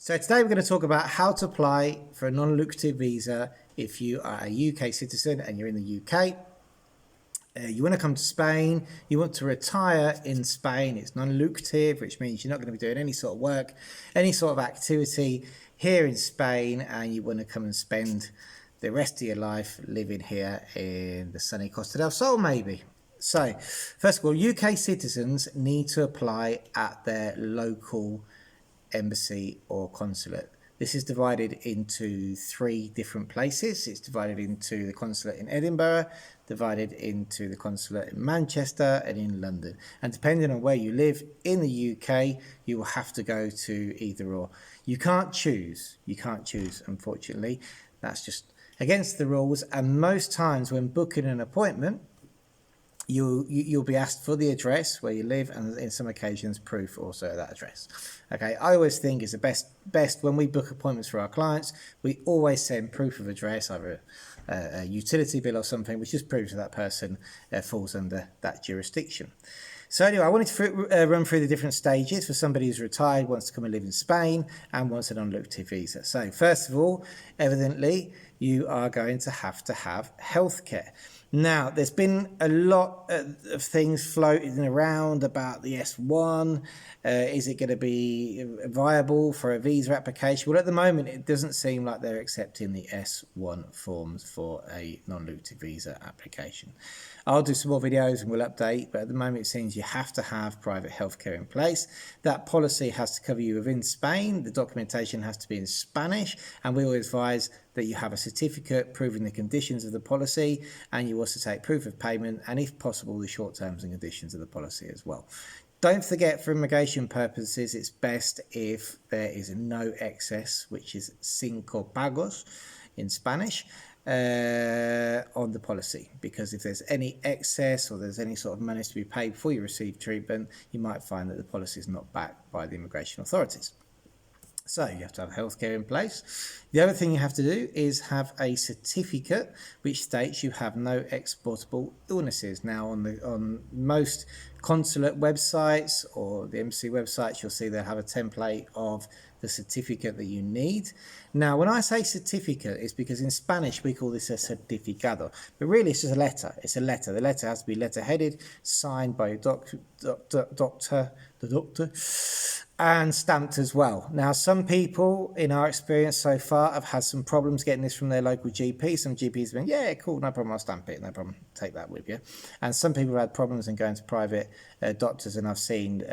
So today we're going to talk about how to apply for a non-lucrative visa if you are a UK citizen and you're in the UK. You want to come to Spain, you want to retire in Spain, it's non-lucrative, which means you're not going to be doing any sort of work, any sort of activity here in Spain, and you want to come and spend the rest of your life living here in the sunny Costa del Sol maybe. So, first of all, UK citizens need to apply at their local embassy or consulate. This is divided into 3 different places. It's divided into the consulate in Edinburgh, divided into the consulate in Manchester and in London. And depending on where you live in the UK, you will have to go to either or. You can't choose, unfortunately. That's just against the rules. And most times when booking an appointment, you'll be asked for the address where you live, and in some occasions proof also of that address. Okay, I always think it's the best when we book appointments for our clients, we always send proof of address, either a utility bill or something, which just proves that that person falls under that jurisdiction. So anyway, I wanted to run through the different stages for somebody who's retired, wants to come and live in Spain, and wants a non-lucrative visa. So first of all, evidently, you are going to have healthcare. Now, there's been a lot of things floating around about the S1. Is it going to be viable for a visa application? Well, at the moment, it doesn't seem like they're accepting the S1 forms for a non-lucrative visa application. I'll do some more videos and we'll update, but at the moment it seems you have to have private healthcare in place. That policy has to cover you within Spain. The documentation has to be in Spanish, and we always advise that you have a certificate proving the conditions of the policy, and you also take proof of payment, and if possible, the short terms and conditions of the policy as well. Don't forget, for immigration purposes, it's best if there is no excess, which is cinco pagos in Spanish, on the policy, because if there's any excess or there's any sort of money to be paid before you receive treatment, you might find that the policy is not backed by the immigration authorities. So you have to have healthcare in place. The other thing you have to do is have a certificate which states you have no exportable illnesses. Now, on most consulate websites or the embassy websites, you'll see they'll have a template of the certificate that you need. Now, when I say certificate, it's because in Spanish we call this a certificado, but really it's just a letter. It's a letter. The letter has to be letter-headed, signed by a doctor, and stamped as well. Now, some people, in our experience so far, have had some problems getting this from their local GP. Some GPs have been, yeah, cool, no problem, I'll stamp it, no problem, take that with you. And some people have had problems in going to private doctors, and I've seen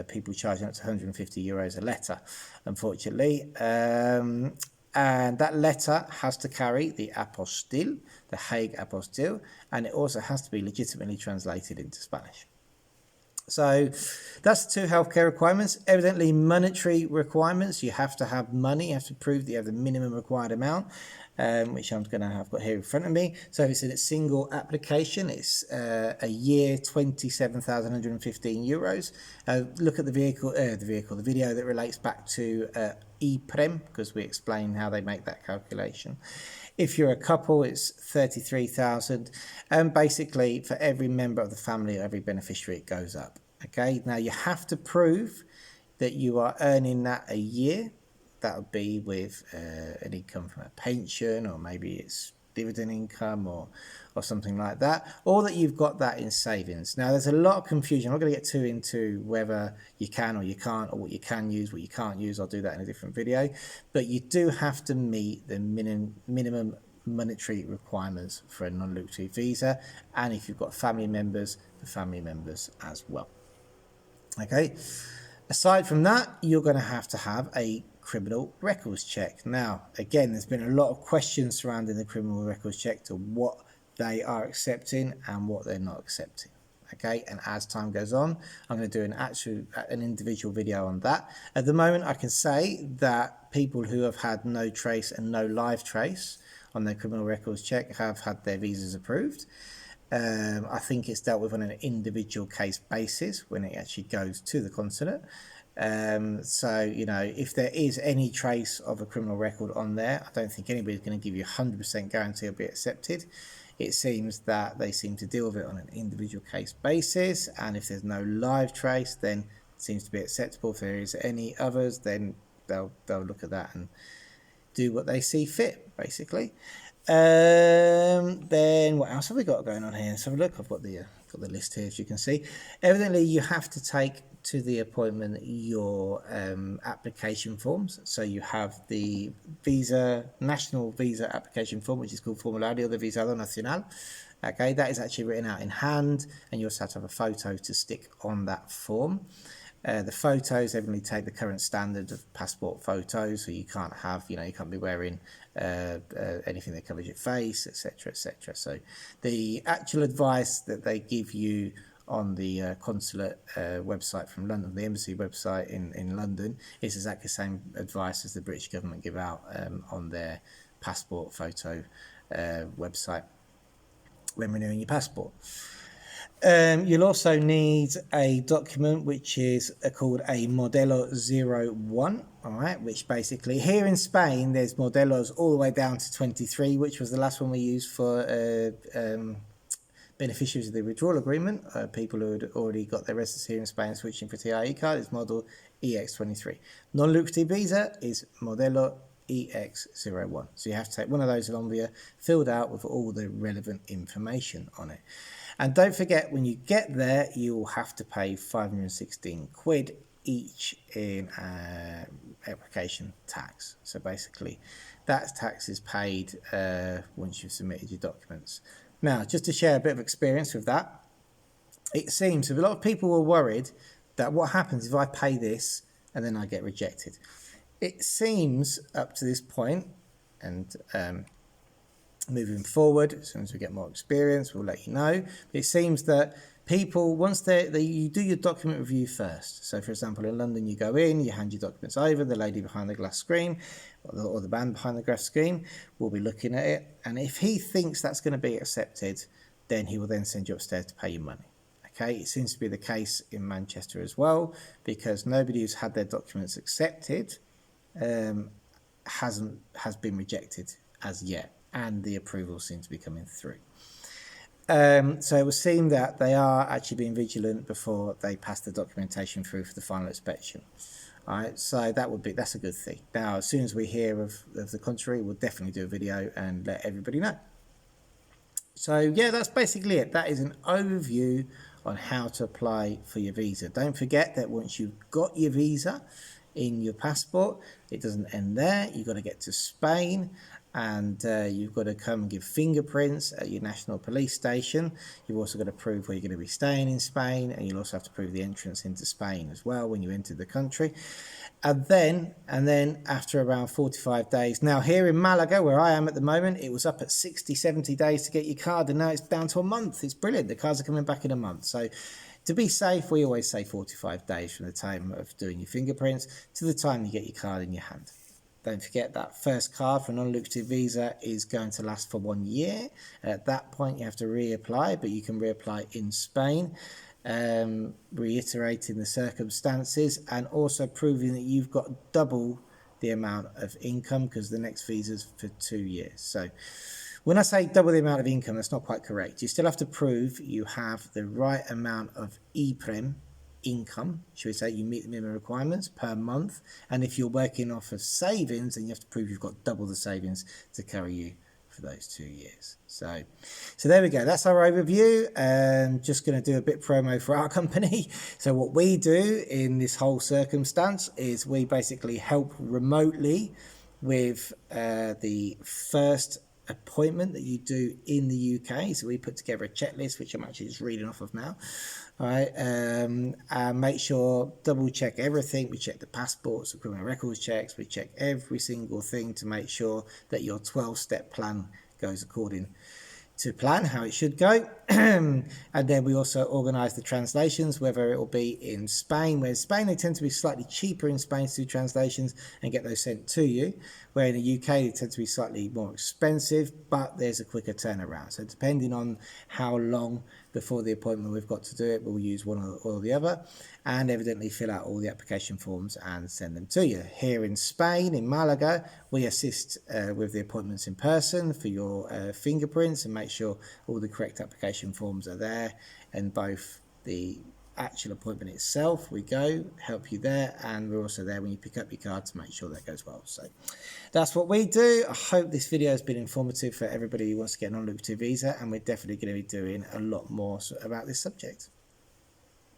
people charging up to €150 a letter, unfortunately. And that letter has to carry the apostille, the Hague apostille, and it also has to be legitimately translated into Spanish. So that's 2 healthcare requirements. Evidently, monetary requirements. You have to have money. You have to prove that you have the minimum required amount, which I'm going to have got here in front of me. So if it's in a single application, it's a year, €27,115. Look at the video that relates back to EPREM, because we explain how they make that calculation. If you're a couple, it's 33,000, and basically for every member of the family, every beneficiary, it goes up. Okay, now you have to prove that you are earning that a year. That would be with an income from a pension, or maybe it's dividend income or something like that, or that you've got that in savings. Now, there's a lot of confusion. I'm not going to get too into whether you can or you can't, or what you can use, what you can't use. I'll do that in a different video. But you do have to meet the minimum monetary requirements for a non-lucrative visa, and if you've got family members, the family members as well. Okay. Aside from that, you're going to have a criminal records check. Now, again, there's been a lot of questions surrounding the criminal records check to what they are accepting and what they're not accepting. Okay, and as time goes on, I'm going to do an individual video on that. At the moment, I can say that people who have had no trace and no live trace on their criminal records check have had their visas approved. I think it's dealt with on an individual case basis when it actually goes to the consulate. So, you know, if there is any trace of a criminal record on there, I don't think anybody's going to give you 100% guarantee it'll be accepted. It seems that they seem to deal with it on an individual case basis, and if there's no live trace, then it seems to be acceptable. If there is any others, then they'll look at that and do what they see fit, basically. Then what else have we got going on here? Let's have a look. I've got the list here, as you can see. Evidently, you have to take to the appointment your application forms. So you have the national visa application form, which is called Formulario de Visado Nacional. Okay, that is actually written out in hand, and you also have to have a photo to stick on that form. The photos evidently take the current standard of passport photos, so you can't have, you can't be wearing anything that covers your face, etc., etc. So the actual advice that they give you on the consulate website from London, the embassy website in London, is exactly the same advice as the British government give out on their passport photo website when renewing your passport. You'll also need a document which is called a Modelo 01, all right, which basically, here in Spain, there's Modelos all the way down to 23, which was the last one we used for beneficiaries of the withdrawal agreement, people who had already got their residence here in Spain switching for TIE card, is Model EX23. Non-Lucrative Visa is Modelo EX01. So you have to take one of those along with you, filled out with all the relevant information on it. And don't forget, when you get there, you'll have to pay 516 quid each in application tax. So basically, that tax is paid once you've submitted your documents. Now, just to share a bit of experience with that, it seems a lot of people were worried that what happens if I pay this and then I get rejected. It seems up to this point, and moving forward, as soon as we get more experience, we'll let you know. But it seems that people, once you do your document review first. So, for example, in London, you go in, you hand your documents over, the lady behind the glass screen, or the man behind the glass screen, will be looking at it. And if he thinks that's going to be accepted, then he will then send you upstairs to pay your money. Okay, it seems to be the case in Manchester as well, because nobody who's had their documents accepted has been rejected as yet, and the approval seems to be coming through. So it would seem that they are actually being vigilant before they pass the documentation through for the final inspection. All right, so that's a good thing. Now, as soon as we hear of the contrary, we'll definitely do a video and let everybody know. So yeah, that's basically it. That is an overview on how to apply for your visa. Don't forget that once you've got your visa in your passport, it doesn't end there. You've got to get to Spain, and you've got to come and give fingerprints at your national police station. You've also got to prove where you're going to be staying in Spain, and you'll also have to prove the entrance into Spain as well when you enter the country. And then after around 45 days, now here in Malaga, where I am at the moment, it was up at 60, 70 days to get your card, and now it's down to a month. It's brilliant. The cards are coming back in a month. So to be safe, we always say 45 days from the time of doing your fingerprints to the time you get your card in your hand. Don't forget that first card for a non-lucrative visa is going to last for 1 year. At that point, you have to reapply, but you can reapply in Spain, reiterating the circumstances and also proving that you've got double the amount of income, because the next visa is for 2 years. So when I say double the amount of income, that's not quite correct. You still have to prove you have the right amount of IPREM, income, should we say, you meet the minimum requirements per month. And if you're working off of savings, then you have to prove you've got double the savings to carry you for those 2 years. So there we go. That's our overview. Just going to do a bit promo for our company. So what we do in this whole circumstance is we basically help remotely with the first appointment that you do in the UK. So we put together a checklist, which I'm actually just reading off of now. All right, and make sure, double check everything. We check the passports, the criminal records checks. We check every single thing to make sure that your 12-step plan goes according to plan, how it should go. And then we also organise the translations, whether it will be in Spain, where in Spain they tend to be slightly cheaper in Spain to do translations and get those sent to you, where in the UK they tend to be slightly more expensive, but there's a quicker turnaround. So depending on how long before the appointment we've got to do it, we'll use one or the other, and evidently fill out all the application forms and send them to you. Here in Spain, in Malaga, we assist with the appointments in person for your fingerprints and make sure all the correct application forms are there, and both the actual appointment itself. We go, help you there, and we're also there when you pick up your card to make sure that goes well. So that's what we do. I hope this video has been informative for everybody who wants to get a non-lucrative visa, and we're definitely going to be doing a lot more about this subject.